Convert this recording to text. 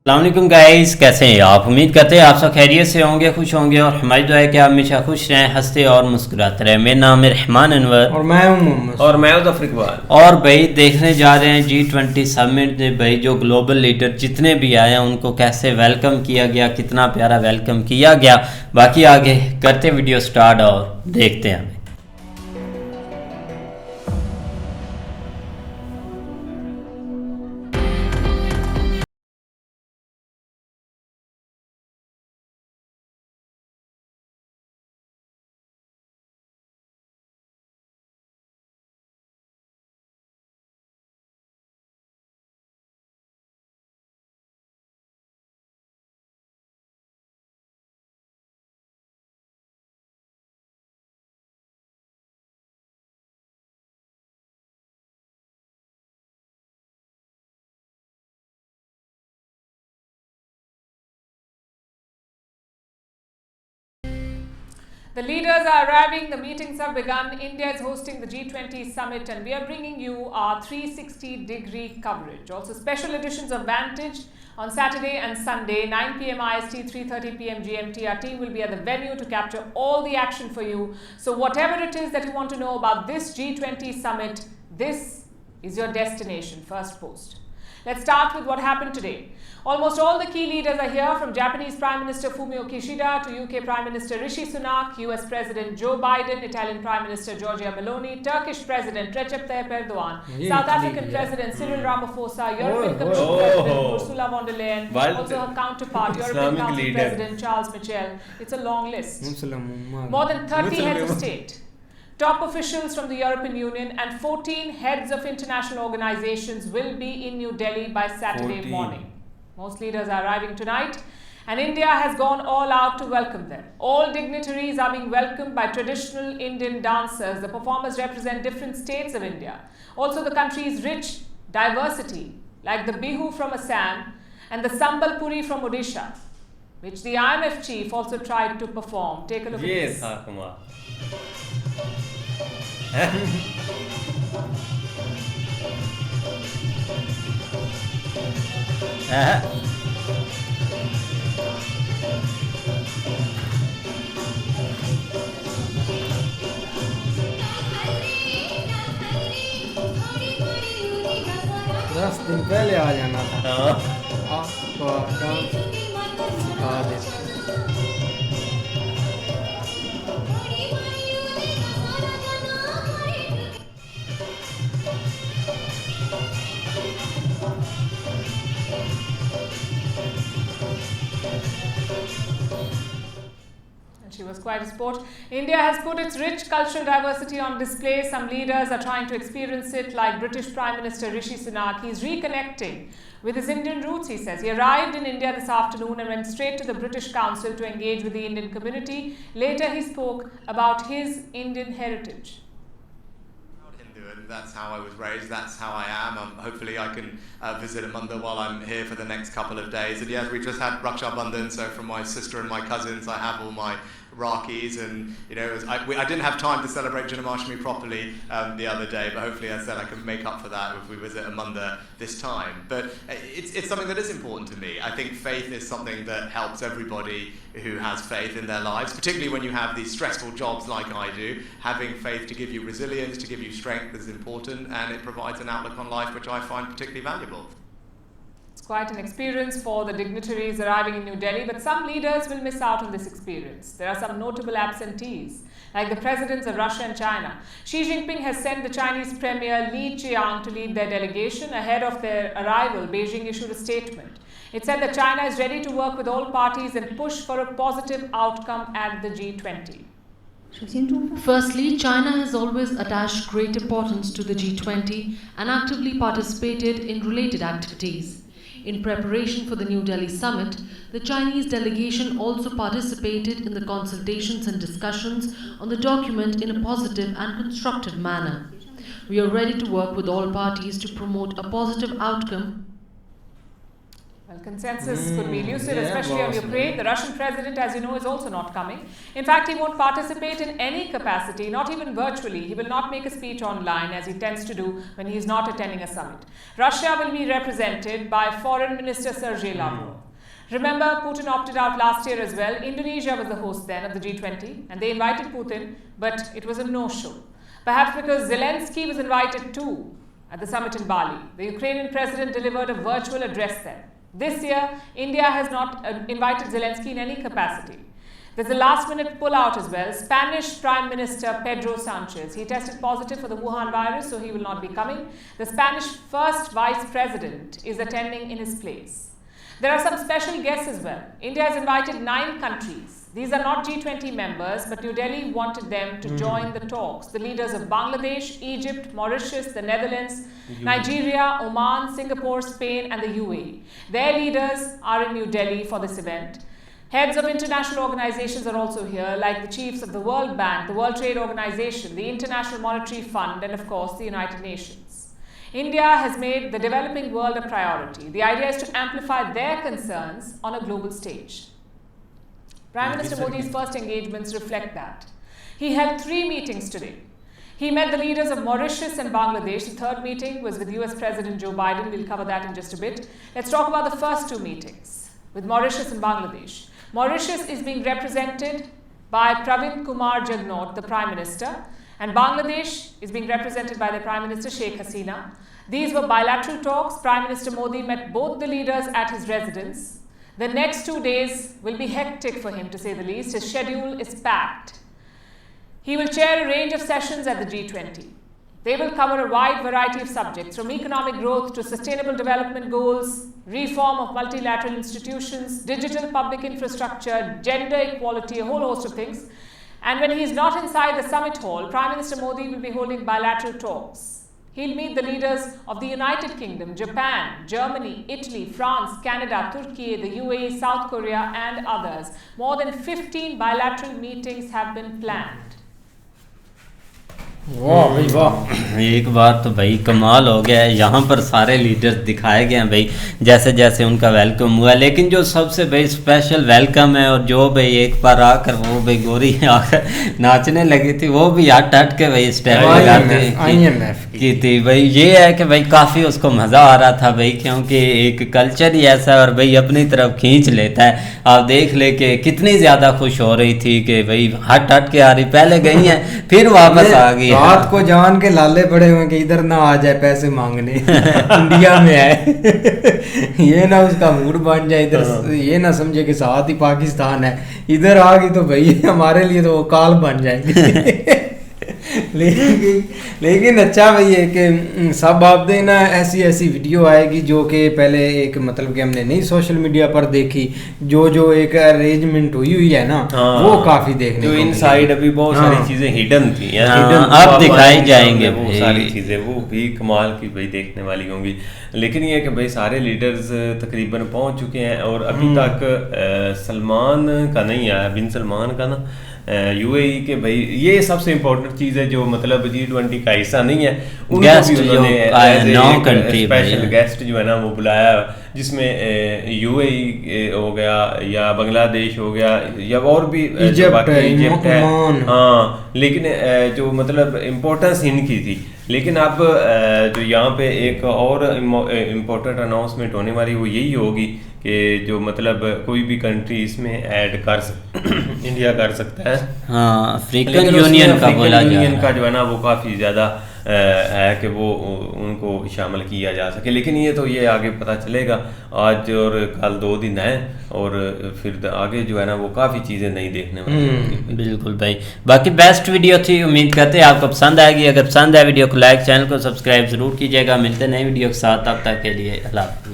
अस्सलामुअलैकुम गाइस, कैसे हैं आप? उम्मीद करते हैं आप सब खैरियत से होंगे, खुश होंगे और हमारी दुआ है कि आप हमेशा खुश रहें, हंसते और मुस्कुराते रहें। मेरा नाम है रहमान अनवर और मैं हूं मोहम्मद और मैं हूं ज़फ़र इकबाल। और भाई देखने जा रहे हैं G20 समिट में भाई जो ग्लोबल लीडर जितने भी आए हैं उनको कैसे वेलकम किया गया, कितना प्यारा वेलकम किया गया। बाकी आगे करते वीडियो स्टार्ट और देखते हैं। The leaders are arriving, the meetings have begun. India is hosting the G20 summit and we are bringing you our 360-degree coverage. Also special editions of Vantage on Saturday and Sunday, 9 p.m. IST, 3:30 p.m. GMT. Our team will be at the venue to capture all the action for you. So whatever it is that you want to know about this G20 summit, this is your destination, first post. Let's start with what happened today. Almost all the key leaders are here, from Japanese Prime Minister Fumio Kishida to UK Prime Minister Rishi Sunak, US President Joe Biden, Italian Prime Minister Giorgia Meloni, Turkish President Recep Tayyip Erdogan, South African President Cyril Ramaphosa, European Commission President Ursula von der Leyen, also her counterpart, European Council President Charles Michel. It's a long list. More than 30 heads of state, top officials from the European Union and 14 heads of international organizations will be in New Delhi by Saturday morning. Most leaders are arriving tonight and India has gone all out to welcome them. All dignitaries are being welcomed by traditional Indian dancers. The performers represent different states of India. Also the country's rich diversity, like the Bihu from Assam and the Sambalpuri from Odisha, which the IMF chief also tried to perform. Take a look at this. दस दिन पहले आ जाना था। आपको dance सिखा देते। She was quite a sport. India has put its rich cultural diversity on display. Some leaders are trying to experience it, like British Prime Minister Rishi Sunak. He's reconnecting with his Indian roots, he says. He arrived in India this afternoon and went straight to the British Council to engage with the Indian community. Later, he spoke about his Indian heritage. That's how I was raised, that's how I am. Hopefully I can visit Amanda while I'm here for the next couple of days. And yes, we just had Raksha Bandhan, so from my sister and my cousins I have all my Rakis, and you know, I didn't have time to celebrate Janmashtami properly the other day, but hopefully, as I said, I can make up for that if we visit Amanda this time. But it's something that is important to me. I think faith is something that helps everybody who has faith in their lives, particularly when you have these stressful jobs like I do. Having faith to give you resilience, to give you strength is important, and it provides an outlook on life which I find particularly valuable. It's quite an experience for the dignitaries arriving in New Delhi, but some leaders will miss out on this experience. There are some notable absentees, like the presidents of Russia and China. Xi Jinping has sent the Chinese Premier Li Qiang to lead their delegation. Ahead of their arrival, Beijing issued a statement. It said that China is ready to work with all parties and push for a positive outcome at the G20. Firstly, China has always attached great importance to the G20 and actively participated in related activities. In preparation for the New Delhi summit, the Chinese delegation also participated in the consultations and discussions on the document in a positive and constructive manner. We are ready to work with all parties to promote a positive outcome. Well, consensus could be elusive, especially on Ukraine. The Russian president, as you know, is also not coming. In fact, he won't participate in any capacity, not even virtually. He will not make a speech online, as he tends to do when he is not attending a summit. Russia will be represented by Foreign Minister Sergei Lavrov. Remember, Putin opted out last year as well. Indonesia was the host then of the G20, and they invited Putin, but it was a no-show. Perhaps because Zelensky was invited too at the summit in Bali. The Ukrainian president delivered a virtual address then. This year, India has not invited Zelensky in any capacity. There's a last-minute pull-out as well. Spanish Prime Minister Pedro Sanchez, he tested positive for the Wuhan virus, so he will not be coming. The Spanish first vice president is attending in his place. There are some special guests as well. India has invited 9 countries. These are not G20 members, but New Delhi wanted them to join the talks. The leaders of Bangladesh, Egypt, Mauritius, the Netherlands, Nigeria, Oman, Singapore, Spain, and the UAE. Their leaders are in New Delhi for this event. Heads of international organizations are also here, like the chiefs of the World Bank, the World Trade Organization, the International Monetary Fund, and of course, the United Nations. India has made the developing world a priority. The idea is to amplify their concerns on a global stage. Prime Minister Modi's first engagements reflect that. He held 3 meetings today. He met the leaders of Mauritius and Bangladesh. The third meeting was with US President Joe Biden. We'll cover that in just a bit. Let's talk about the first 2 meetings with Mauritius and Bangladesh. Mauritius is being represented by Pravin Kumar Jugnauth, the Prime Minister, and Bangladesh is being represented by the Prime Minister Sheikh Hasina. These were bilateral talks. Prime Minister Modi met both the leaders at his residence. The next 2 days will be hectic for him, to say the least. His schedule is packed. He will chair a range of sessions at the G20. They will cover a wide variety of subjects, from economic growth to sustainable development goals, reform of multilateral institutions, digital public infrastructure, gender equality, a whole host of things. And when he is not inside the summit hall, Prime Minister Modi will be holding bilateral talks. He'll meet the leaders of the United Kingdom, Japan, Germany, Italy, France, Canada, Turkey, the UAE, South Korea, and others. More than 15 bilateral meetings have been planned. वाह भाई वाह, एक बार तो भाई कमाल हो गया है। यहाँ पर सारे लीडर्स दिखाए गए हैं भाई, जैसे जैसे उनका वेलकम हुआ। लेकिन जो सबसे भाई स्पेशल वेलकम है, और जो भाई एक बार आकर वो भाई गोरी आकर नाचने लगी थी, वो भी हट हट के भाई स्टेप लगाते की थी भाई। ये है कि भाई काफ़ी उसको मज़ा आ रहा था भाई, क्योंकि एक कल्चर ही ऐसा है और भाई अपनी तरफ खींच लेता है। आप देख ले कि कितनी ज़्यादा खुश हो रही थी कि भाई हट हट के आ रही, पहले गई हैं फिर वापस आ गई। रात को जान के लाले पड़े हुए कि इधर ना आ जाए पैसे मांगने इंडिया में है ये ना उसका मूड बन जाए, इधर ये ना समझे कि साथ ही पाकिस्तान है, इधर आ गई तो भाई हमारे लिए तो वो काल बन जाएगी लेकिन अच्छा भाई है कि सब आप देना ऐसी ऐसी वीडियो आएगी जो कि पहले एक मतलब कि हमने नहीं सोशल मीडिया पर देखी, जो एक अरेंजमेंट हुई है ना, वो काफी देखने जो इनसाइड अभी बहुत सारी चीजें हिडन थी, अब दिखाई जाएंगे वो सारी चीजें, वो भी कमाल की भाई देखने वाली होंगी। लेकिन ये कि भाई सारे लीडर्स तकरीबन पहुंच चुके हैं और अभी तक सलमान का नहीं आया, बिन सलमान का ना यूएई के भाई, ये सबसे इम्पोर्टेंट चीज़ है जो मतलब G20 का हिस्सा नहीं है, उनको भी उन्होंने स्पेशल गेस्ट जो है ना वो बुलाया, जिसमें यूएई हो गया या बांग्लादेश हो गया या और भी इजिप्ट है, हाँ। लेकिन जो मतलब इम्पोर्टेंस इनकी थी, लेकिन अब जो यहाँ पे एक और इम्पोर्टेंट अनाउंसमेंट होने वाली वो यही होगी कि जो मतलब कोई भी कंट्री इसमें ऐड कर इंडिया कर सकता है। हाँ, अफ्रीकन यूनियन का बोला जा रहा है, का जो है ना वो काफ़ी ज़्यादा है कि वो उनको शामिल किया जा सके। लेकिन ये आगे पता चलेगा, आज और कल 2 दिन है और फिर आगे जो है ना वो काफ़ी चीज़ें नहीं देखने वाली। बिल्कुल भाई, बाकी बेस्ट वीडियो थी, उम्मीद करते हैं आपको पसंद आएगी। अगर पसंद आए वीडियो को लाइक, चैनल को सब्सक्राइब ज़रूर कीजिएगा। मिलते नए वीडियो के साथ, तब तक के लिए अल्लाह।